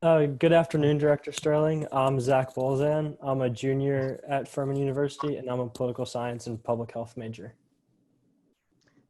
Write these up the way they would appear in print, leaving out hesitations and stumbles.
Good afternoon, Director Sterling. I'm Zack Bolzan. I'm a junior at Furman University, and I'm a political science and public health major.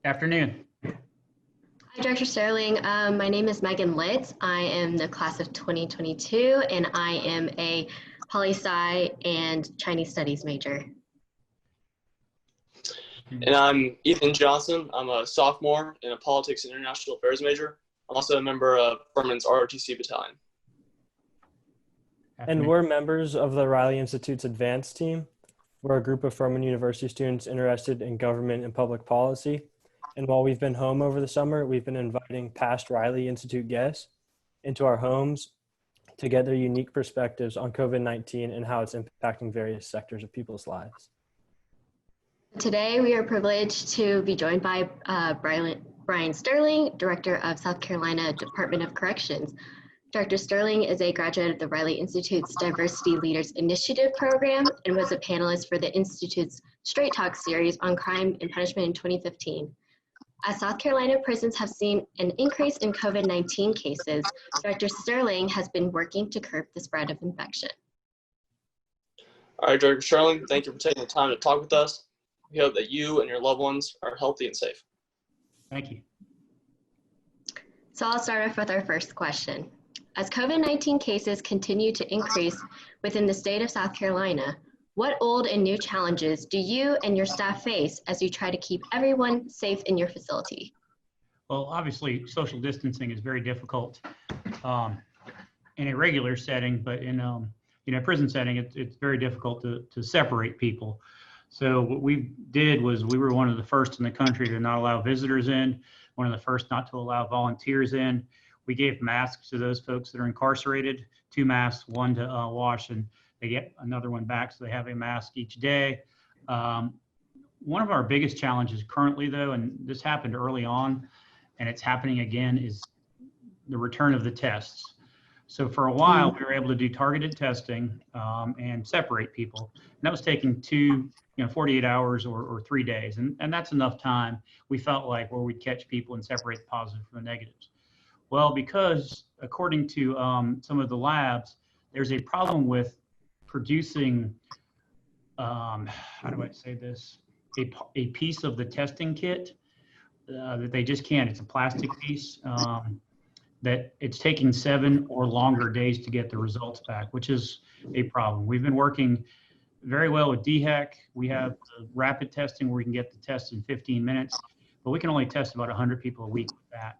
Afternoon. Hi, Director Sterling. My name is Megan Litz. I am the class of 2022, and I am a poli-sci and Chinese studies major. And I'm Ethan Johnson. I'm a sophomore and a politics and international affairs major. I'm also a member of Furman's ROTC battalion. And we're members of the Riley Institute's advanced team. We're a group of Furman University students interested in government and public policy. And while we've been home over the summer, we've been inviting past Riley Institute guests into our homes to get their unique perspectives on COVID-19 and how it's impacting various sectors of people's lives. Today, we are privileged to be joined by Bryan Stirling, Director of South Carolina Department of Corrections. Dr. Stirling is a graduate of the Riley Institute's Diversity Leaders Initiative program and was a panelist for the Institute's Straight Talk series on crime and punishment in 2015. As South Carolina prisons have seen an increase in COVID-19 cases, Dr. Stirling has been working to curb the spread of infection. All right, Dr. Stirling, thank you for taking the time to talk with us. We hope that you and your loved ones are healthy and safe. Thank you. So I'll start off with our first question. As COVID-19 cases continue to increase within the state of South Carolina, what old and new challenges do you and your staff face as you try to keep everyone safe in your facility? Well, obviously, social distancing is very difficult in a regular setting, but in a prison setting, it's very difficult to separate people. So what we did was we were one of the first in the country to not allow visitors in, one of the first not to allow volunteers in. We gave masks to those folks that are incarcerated, 2 masks, one to wash, and they get another one back, so they have a mask each day. One of our biggest challenges currently, though, and this happened early on, and it's happening again, is the return of the tests. So for a while, we were able to do targeted testing and separate people. And that was taking 48 hours or 3 days, and that's enough time, we felt like, where we'd catch people and separate the positive from the negatives. Well, because according to some of the labs, there's a problem with producing, how do I say this, a piece of the testing kit that they just can't. It's a plastic piece that it's taking 7 or longer days to get the results back, which is a problem. We've been working very well with DHEC. We have the rapid testing where we can get the tests in 15 minutes, but we can only test about 100 people a week with that.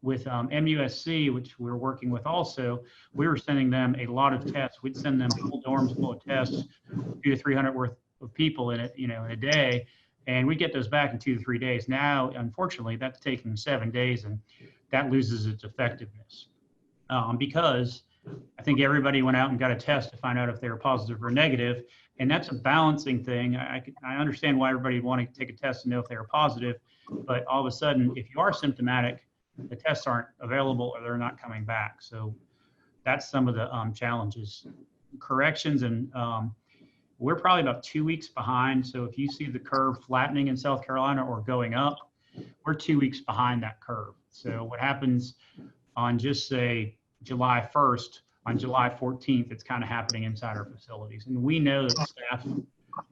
With MUSC, which we're working with also, we were sending them a lot of tests. We'd send them full dorms full of tests, 200 to 300 worth of people in it, in a day, and we get those back in 2 to 3 days. Now, unfortunately, that's taking 7 days, and that loses its effectiveness because I think everybody went out and got a test to find out if they were positive or negative, and that's a balancing thing. I understand why everybody would want to take a test to know if they were positive, but all of a sudden, if you are symptomatic, the tests aren't available or they're not coming back. So that's some of the challenges. Corrections, and we're probably about 2 weeks behind. So if you see the curve flattening in South Carolina or going up, we're 2 weeks behind that curve. So what happens on just say July 1st, on July 14th, it's kind of happening inside our facilities. And we know that staff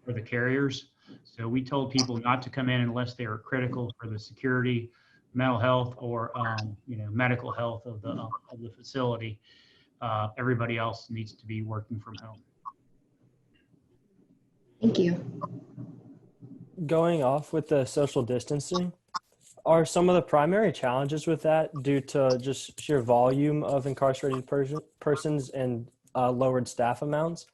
are the carriers. So we told people not to come in unless they were critical for the security, mental health, or medical health of the facility. Everybody else needs to be working from home. Thank you. Going off with the social distancing, are some of the primary challenges with that due to just sheer volume of incarcerated persons and lowered staff amounts?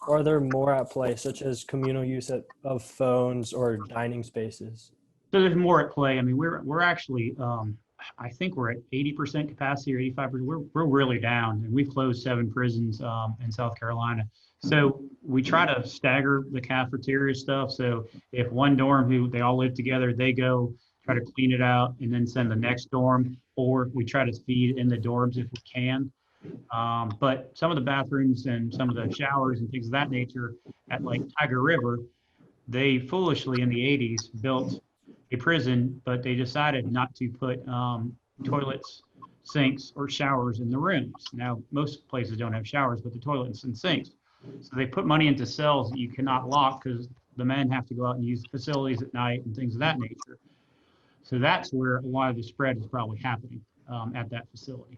Or are there more at play, such as communal use of phones or dining spaces? So there's more at play. I mean, we're actually, I think we're at 80% capacity or 85%. We're really down, and we've closed 7 prisons in South Carolina. So we try to stagger the cafeteria stuff. So if one dorm they all live together, they go try to clean it out and then send the next dorm, or we try to feed in the dorms if we can. But some of the bathrooms and some of the showers and things of that nature at like Tiger River, they foolishly in the 80s built a prison, but they decided not to put toilets sinks or showers in the rooms. Now, most places don't have showers, but the toilets and sinks. So they put money into cells that you cannot lock because the men have to go out and use the facilities at night and things of that nature. So that's where a lot of the spread is probably happening at that facility.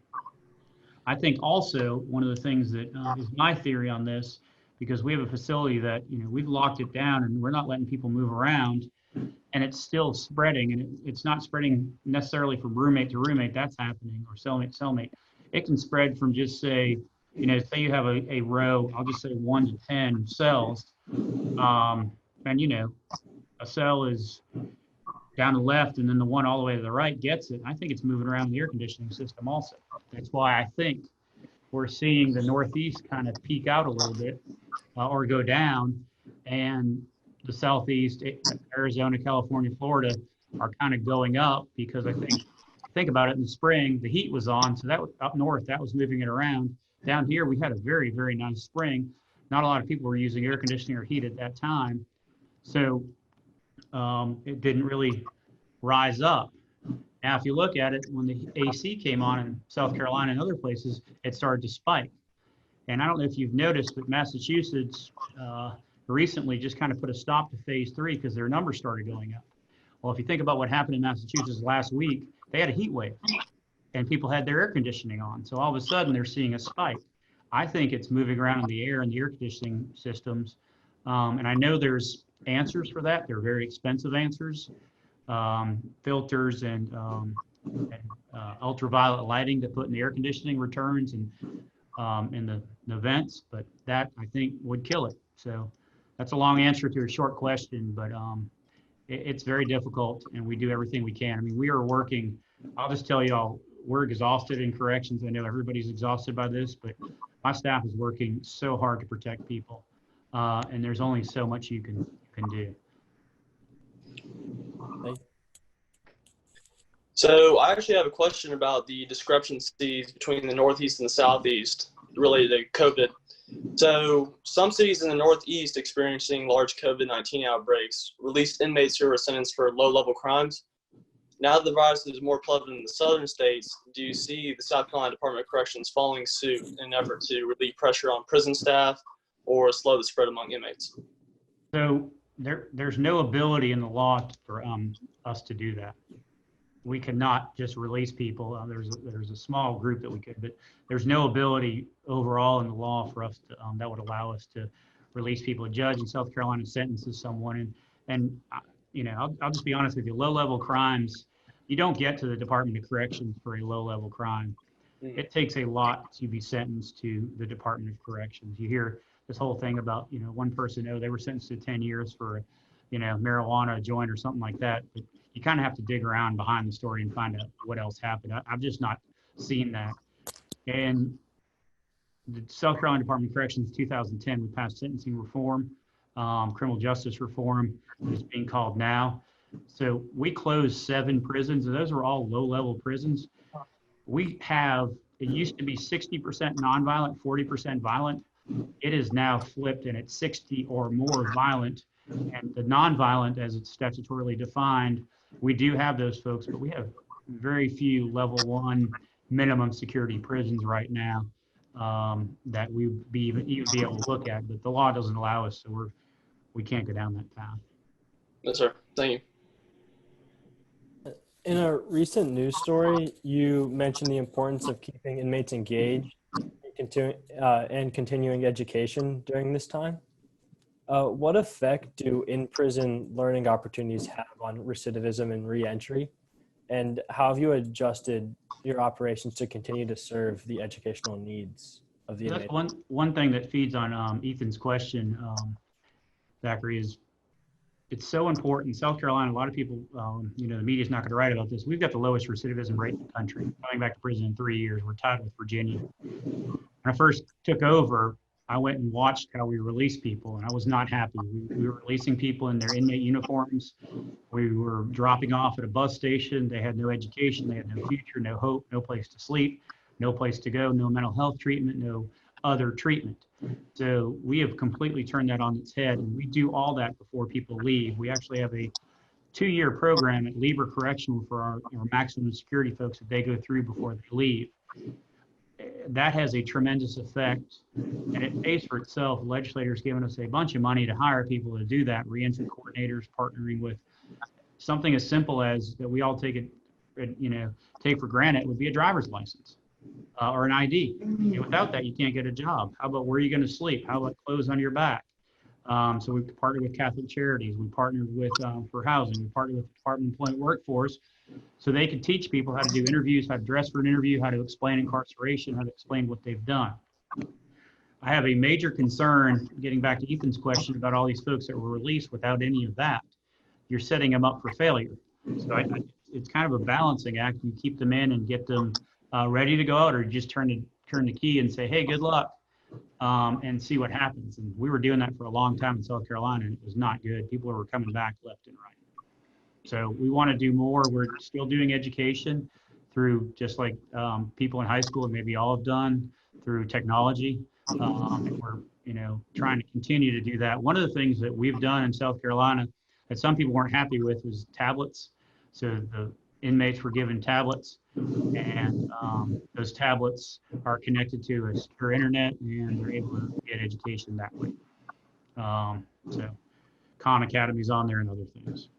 I think also one of the things that is my theory on this, because we have a facility that, we've locked it down and we're not letting people move around, and it's still spreading, and it's not spreading necessarily from roommate to roommate. That's happening, or cellmate to cellmate. It can spread from just say you have a row, I'll just say 1 to 10 cells, and a cell is down the left, and then the one all the way to the right gets it. I think it's moving around the air conditioning system also. That's why I think we're seeing the Northeast kind of peak out a little bit or go down, and the Southeast, Arizona, California, Florida are kind of going up, because I think about it, in the spring, the heat was on, so that was up north, that was moving it around. Down here, we had a very, very nice spring. Not a lot of people were using air conditioning or heat at that time, so it didn't really rise up. Now, if you look at it, when the AC came on in South Carolina and other places, it started to spike. And I don't know if you've noticed, but Massachusetts recently just kind of put a stop to phase 3 because their numbers started going up. Well, if you think about what happened in Massachusetts last week, they had a heat wave and people had their air conditioning on. So all of a sudden they're seeing a spike. I think it's moving around in the air and the air conditioning systems. And I know there's answers for that. They're very expensive answers, filters and ultraviolet lighting to put in the air conditioning returns and in the vents, but that I think would kill it. So that's a long answer to a short question, but it's very difficult, and we do everything we can. I mean, we are working, I'll just tell y'all, we're exhausted in corrections. I know everybody's exhausted by this, but my staff is working so hard to protect people, and there's only so much you can do. So I actually have a question about the discrepancies between the Northeast and the Southeast related to COVID. So some cities in the Northeast experiencing large COVID-19 outbreaks released inmates who were sentenced for low-level crimes. Now that the virus is more prevalent in the southern states, do you see the South Carolina Department of Corrections following suit in an effort to relieve pressure on prison staff or slow the spread among inmates? So there's no ability in the law for us to do that. We cannot just release people. There's a small group that we could, but there's no ability overall in the law for us to that would allow us to release people. A judge in South Carolina sentences someone, and I'll just be honest with you. Low-level crimes, you don't get to the Department of Corrections for a low-level crime. It takes a lot to be sentenced to the Department of Corrections. You hear this whole thing about one person, they were sentenced to 10 years for marijuana, a joint or something like that. But you kind of have to dig around behind the story and find out what else happened. I've just not seen that. And the South Carolina Department of Corrections, 2010, we passed sentencing reform, criminal justice reform is being called now. So we closed 7 prisons, and those are all low-level prisons. We have, it used to be 60% nonviolent, 40% violent. It is now flipped, and it's 60 or more violent. And the nonviolent, as it's statutorily defined, we do have those folks, but we have very few level 1 minimum security prisons right now that we would be able to look at, but the law doesn't allow us, so we can't go down that path. Yes, sir. Thank you. In a recent news story, you mentioned the importance of keeping inmates engaged and continuing education during this time. What effect do in-prison learning opportunities have on recidivism and reentry? And how have you adjusted your operations to continue to serve the educational needs of the inmates? That's one thing that feeds on Ethan's question, Zachary, is it's so important. South Carolina, a lot of people, the media's not going to write about this. We've got the lowest recidivism rate in the country. Coming back to prison in 3 years, we're tied with Virginia. When I first took over, I went and watched how we released people, and I was not happy. We were releasing people in their inmate uniforms. We were dropping off at a bus station. They had no education. They had no future, no hope, no place to sleep, no place to go, no mental health treatment, no other treatment. So we have completely turned that on its head, and we do all that before people leave. We actually have a 2-year program at Lieber Correctional for our maximum security folks that they go through before they leave. That has a tremendous effect, and it pays for itself. Legislators giving us a bunch of money to hire people to do that, reentry coordinators partnering with something as simple as that we all take for granted would be a driver's license or an ID. Without that, you can't get a job. How about where are you going to sleep? How about clothes on your back? So we partnered with Catholic Charities. We partnered with for housing. We partnered with the Department of Employment Workforce, so they could teach people how to do interviews, how to dress for an interview, how to explain incarceration, how to explain what they've done. I have a major concern, getting back to Ethan's question about all these folks that were released without any of that. You're setting them up for failure. So it's kind of a balancing act. You keep them in and get them ready to go out, or you just turn the key and say, hey, good luck, and see what happens. And we were doing that for a long time in South Carolina, and it was not good. People were coming back left and right. So we want to do more. We're still doing education through just like people in high school and maybe all have done through technology. And we're trying to continue to do that. One of the things that we've done in South Carolina that some people weren't happy with was tablets. So the inmates were given tablets, and those tablets are connected to a secure internet, and they're able to get education that way. So Khan Academy's on there and other things.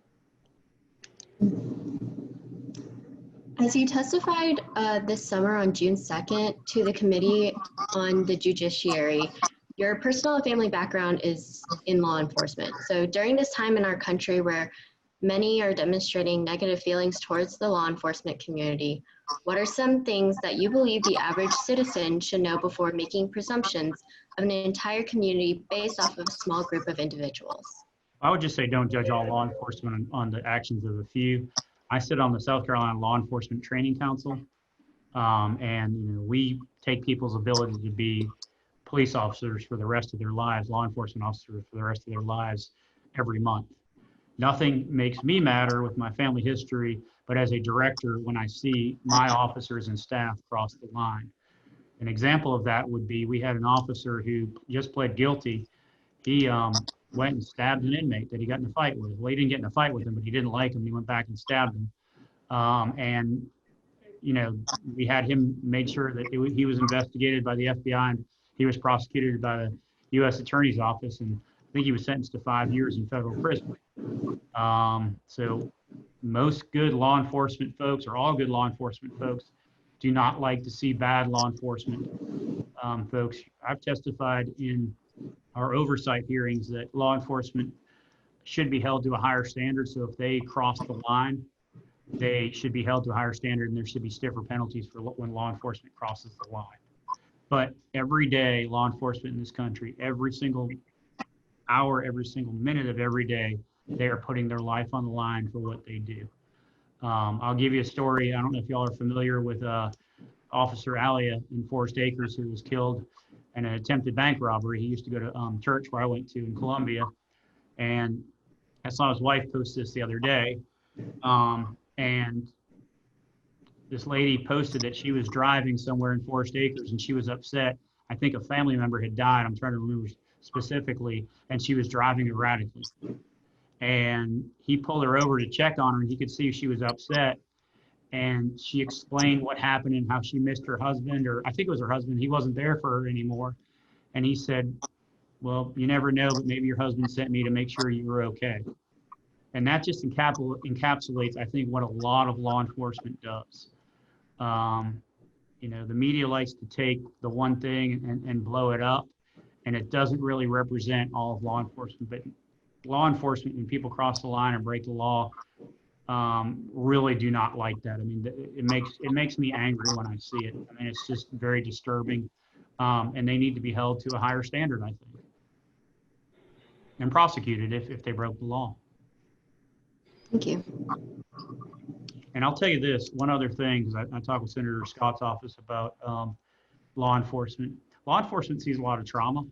As you testified this summer on June 2nd to the Committee on the Judiciary, your personal and family background is in law enforcement. So during this time in our country where many are demonstrating negative feelings towards the law enforcement community, what are some things that you believe the average citizen should know before making presumptions of an entire community based off of a small group of individuals? I would just say don't judge all law enforcement on the actions of a few. I sit on the South Carolina Law Enforcement Training Council, and we take people's ability to be police officers for the rest of their lives, law enforcement officers for the rest of their lives every month. Nothing makes me matter with my family history, but as a director, when I see my officers and staff cross the line. An example of that would be we had an officer who just pled guilty. He went and stabbed an inmate that he got in a fight with. Well, he didn't get in a fight with him, but he didn't like him. He went back and stabbed him. And we had him made sure that he was investigated by the FBI, and he was prosecuted by the U.S. Attorney's Office, and I think he was sentenced to 5 years in federal prison. So most good law enforcement folks, or all good law enforcement folks, do not like to see bad law enforcement folks. I've testified in our oversight hearings that law enforcement should be held to a higher standard. So if they cross the line, they should be held to a higher standard, and there should be stiffer penalties for when law enforcement crosses the line. But every day, law enforcement in this country, every single hour, every single minute of every day, they are putting their life on the line for what they do. I'll give you a story. I don't know if y'all are familiar with Officer Alia in Forest Acres, who was killed in an attempted bank robbery. He used to go to church where I went to in Columbia, and I saw his wife post this the other day. And this lady posted that she was driving somewhere in Forest Acres and she was upset. I think a family member had died. I'm trying to remember specifically, and she was driving erratically. And he pulled her over to check on her, and he could see she was upset. And she explained what happened and how she missed her husband, or I think it was her husband. He wasn't there for her anymore. And he said, well, you never know, but maybe your husband sent me to make sure you were okay. And that just encapsulates, I think, what a lot of law enforcement does. The media likes to take the one thing and blow it up, and it doesn't really represent all of law enforcement. But law enforcement, when people cross the line and break the law, really do not like that. I mean, it makes me angry when I see it. I mean, it's just very disturbing, and they need to be held to a higher standard, I think, and prosecuted if they broke the law. Thank you. And I'll tell you this, one other thing, because I talked with Senator Scott's office about law enforcement. Law enforcement sees a lot of trauma.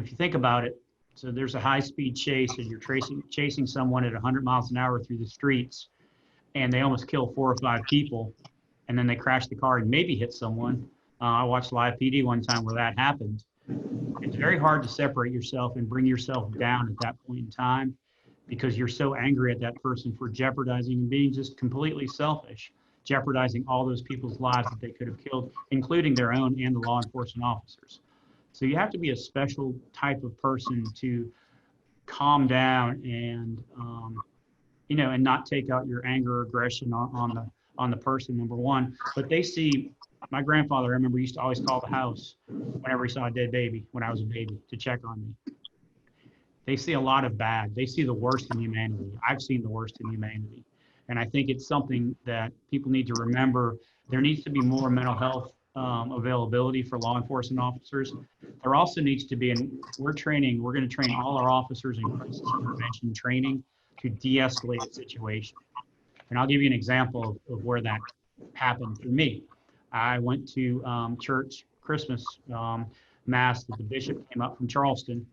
If you think about it, so there's a high-speed chase, and you're chasing someone at 100 miles an hour through the streets, and they almost kill 4 or 5 people, and then they crash the car and maybe hit someone. I watched Live PD one time where that happened. It's very hard to separate yourself and bring yourself down at that point in time. because you're so angry at that person for jeopardizing and being just completely selfish, jeopardizing all those people's lives that they could have killed, including their own and the law enforcement officers. So you have to be a special type of person to calm down and, you know, and not take out your anger or aggression on the person, number one. But they see, my grandfather, I remember, used to always call the house whenever he saw a dead baby when I was a baby to check on me. They see a lot of bad. They see the worst in humanity. I've seen the worst in humanity. And I think it's something that people need to remember. There needs to be more mental health availability for law enforcement officers. There also needs to be, and we're going to train all our officers in crisis prevention training to de-escalate a situation. And I'll give you an example of where that happened for me. I went to church Christmas mass that the bishop came up from Charleston,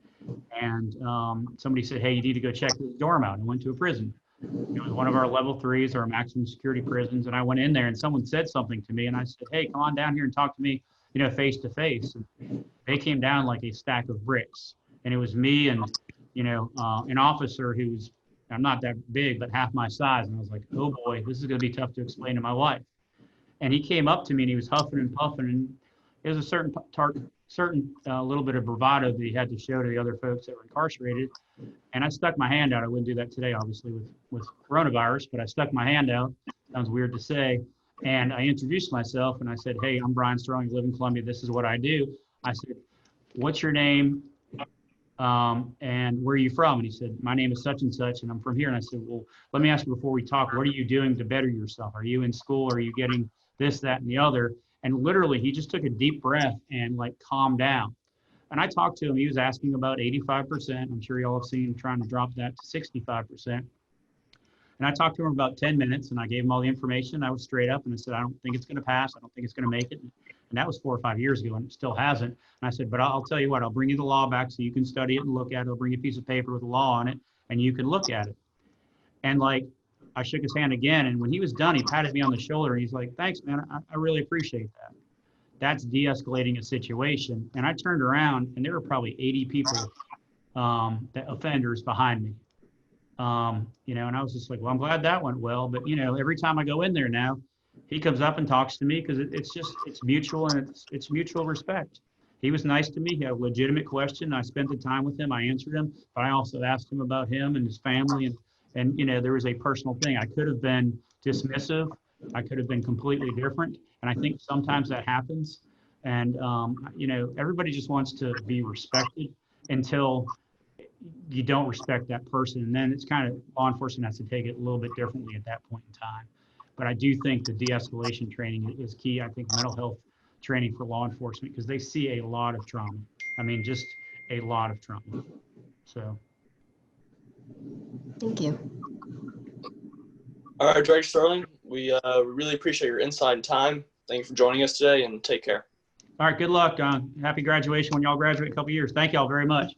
and somebody said, hey, you need to go check this dorm out. And went to a prison. It was one of our level 3s, our maximum security prisons. And I went in there and someone said something to me and I said, hey, come on down here and talk to me, you know, face to face. And they came down like a stack of bricks. And it was me and, you know, an officer who's, I'm not that big, but half my size. And I was like, oh boy, this is going to be tough to explain to my wife. And he came up to me and he was huffing and puffing. And there's a certain little bit of bravado that he had to show to the other folks that were incarcerated. And I stuck my hand out. I wouldn't do that today, obviously, with coronavirus, but I stuck my hand out. Sounds weird to say. And I introduced myself and I said, hey, I'm Bryan Stirling, I live in Columbia. This is what I do. I said, what's your name? And where are you from? And he said, my name is such and such, and I'm from here. And I said, well, let me ask you before we talk, what are you doing to better yourself? Are you in school? Are you getting this, that, and the other? And literally, he just took a deep breath and like calmed down. And I talked to him. He was asking about 85%. I'm sure y'all have seen him trying to drop that to 65%. And I talked to him about 10 minutes and I gave him all the information. I was straight up and I said, I don't think it's going to pass. I don't think it's going to make it. And that was 4 or 5 years ago and it still hasn't. And I said, but I'll tell you what, I'll bring you the law back so you can study it and look at it. I'll bring you a piece of paper with the law on it and you can look at it. And like, I shook his hand again. And when he was done, he patted me on the shoulder and he's like, thanks, man. I really appreciate that. That's de-escalating a situation. And I turned around and there were probably 80 people, offenders behind me. You know, and I was just like, well, I'm glad that went well. But, you know, every time I go in there now, he comes up and talks to me because it's mutual and it's mutual respect. He was nice to me. He had a legitimate question. I spent the time with him. I answered him, but I also asked him about him and his family. And you know, there was a personal thing. I could have been dismissive. I could have been completely different. And I think sometimes that happens. And, you know, everybody just wants to be respected until you don't respect that person. And then it's kind of, law enforcement has to take it a little bit differently at that point in time. But I do think the de-escalation training is key. I think mental health training for law enforcement, because they see a lot of trauma. I mean, just a lot of trauma. So. Thank you. All right, Director Stirling, we really appreciate your insight and time. Thank you for joining us today, and take care. All right, good luck. Happy graduation when y'all graduate in a couple years. Thank y'all very much.